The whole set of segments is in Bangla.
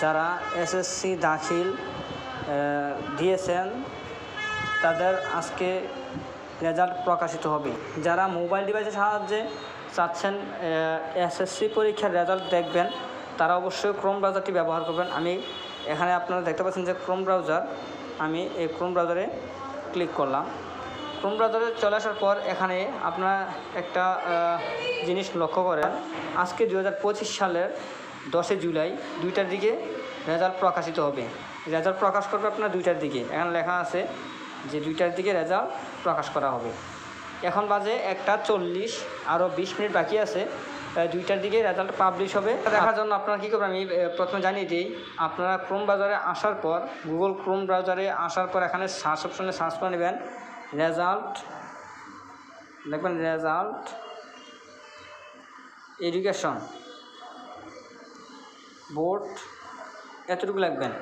যারা এসএসসি দাখিল দিয়েছেন তাদের আজকে রেজাল্ট প্রকাশিত হবে। যারা মোবাইল ডিভাইসের সাহায্যে চাচ্ছেন এসএসসি পরীক্ষার রেজাল্ট দেখবেন তারা অবশ্যই ক্রোম ব্রাউজারটি ব্যবহার করবেন। আমি এখানে আপনারা দেখতে পাচ্ছেন যে ক্রোম ব্রাউজার, আমি এই ক্রোম ব্রাউজারে ক্লিক করলাম। ক্রোম ব্রাউজারে চলে আসার পর এখানে আপনারা একটা জিনিস লক্ষ্য করেন, আজকে 2025 সালের 10 জুলাই 2টার দিকে রেজাল্ট প্রকাশিত হবে। রেজাল্ট প্রকাশ করবে আপনার 2টার দিকে, এখানে লেখা আছে যে 2টার দিকে রেজাল্ট প্রকাশ করা হবে। এখন বাজে 1:40, আরও 20 মিনিট বাকি আছে, 2টার দিকে রেজাল্ট পাবলিশ হবে। দেখার জন্য আপনারা কী করবেন, আমি প্রথমে জানিয়ে দিই, আপনারা ক্রোম ব্রাউজারে আসার পর গুগল ক্রোম ব্রাউজারে আসার পর এখানে সার্চ অপশনে সার্চ করে নেবেন রেজাল্ট, দেখবেন রেজাল্ট এডুকেশন বোর্ড, এতটুকু লিখবেন।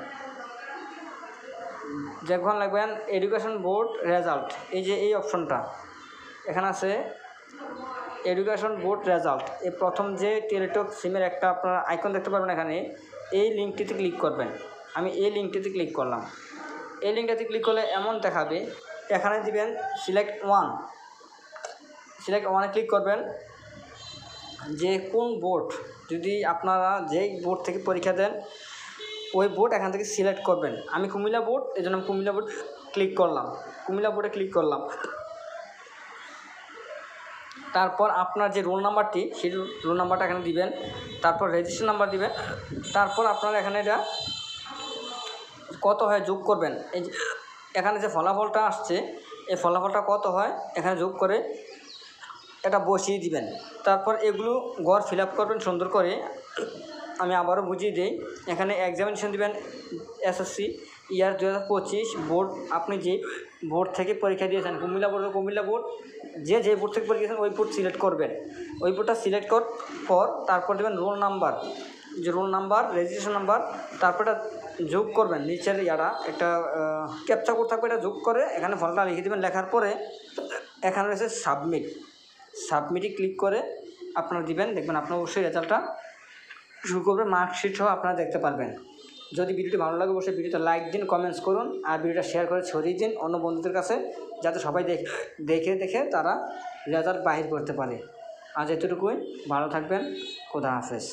যখন লিখবেন এডুকেশন বোর্ড রেজাল্ট, এই যে এই অপশনটা এখানে আছে এডুকেশন বোর্ড রেজাল্ট, এই প্রথম যে টেলিটক সিমের একটা আপনারা আইকন দেখতে পারবেন, এখানে এই লিঙ্কটিতে ক্লিক করবেন। আমি এই লিঙ্কটিতে ক্লিক করলাম। এই লিঙ্কটাতে ক্লিক করলে এমন দেখাবে, এখানে দিবেন সিলেক্ট ওয়ানে ক্লিক করবেন যে কোন বোর্ড, যদি আপনারা যেই বোর্ড থেকে পরীক্ষা দেন ওই বোর্ড এখান থেকে সিলেক্ট করবেন। আমি কুমিল্লা বোর্ড, এই জন্য আমি কুমিল্লা বোর্ড ক্লিক করলাম, কুমিল্লা বোর্ডে ক্লিক করলাম। তারপর আপনার যে রোল নাম্বারটি, সেই রোল নাম্বারটা এখানে দিবেন, তারপর রেজিস্ট্রেশন নাম্বার দিবেন, তারপর আপনারা এখানে এটা কত হয় যোগ করবেন। এই এখানে যে ফলাফলটা আসছে এই ফলাফলটা কত হয় এখানে যোগ করে এটা বসিয়ে দিবেন। তারপর এগুলো গড় ফিল আপ করবেন সুন্দর করে। আমি আবারও বুঝিয়ে দিই, এখানে এক্সামিনেশন দিবেন এসএসসি ইয়ার 2025 বোর্ড, আপনি যে বোর্ড থেকে পরীক্ষা দিয়েছেন কুমিল্লা বোর্ড, যে বোর্ড থেকে পরীক্ষা দিয়েছেন ওই বোর্ড সিলেক্ট করবেন। ওই বোর্ডটা সিলেক্ট করার পর তারপর দেবেন রোল নাম্বার, যে রোল নাম্বার রেজিস্ট্রেশন নাম্বার, তারপর এটা যোগ করবেন। নিচের একটা ক্যাপচা কোড থাকবে, এটা যোগ করে এখানে ফলটা লিখে দেবেন। লেখার পরে এখানে রয়েছে সাবমিটে ক্লিক করে আপনারা দিবেন, দেখবেন আপনার অবশ্যই রেজাল্টটা শুরু করবে, মার্কশিট সহ আপনারা দেখতে পারবেন। যদি ভিডিওটি ভালো লাগে অবশ্যই ভিডিওতে লাইক দিন, কমেন্টস করুন, আর ভিডিওটা শেয়ার করে ছড়িয়ে দিন অন্য বন্ধুদের কাছে, যাতে সবাই দেখে তারা রেজাল্ট বাহির করতে পারে। আজ এতটুকুই, ভালো থাকবেন, খোদা হাফেজ।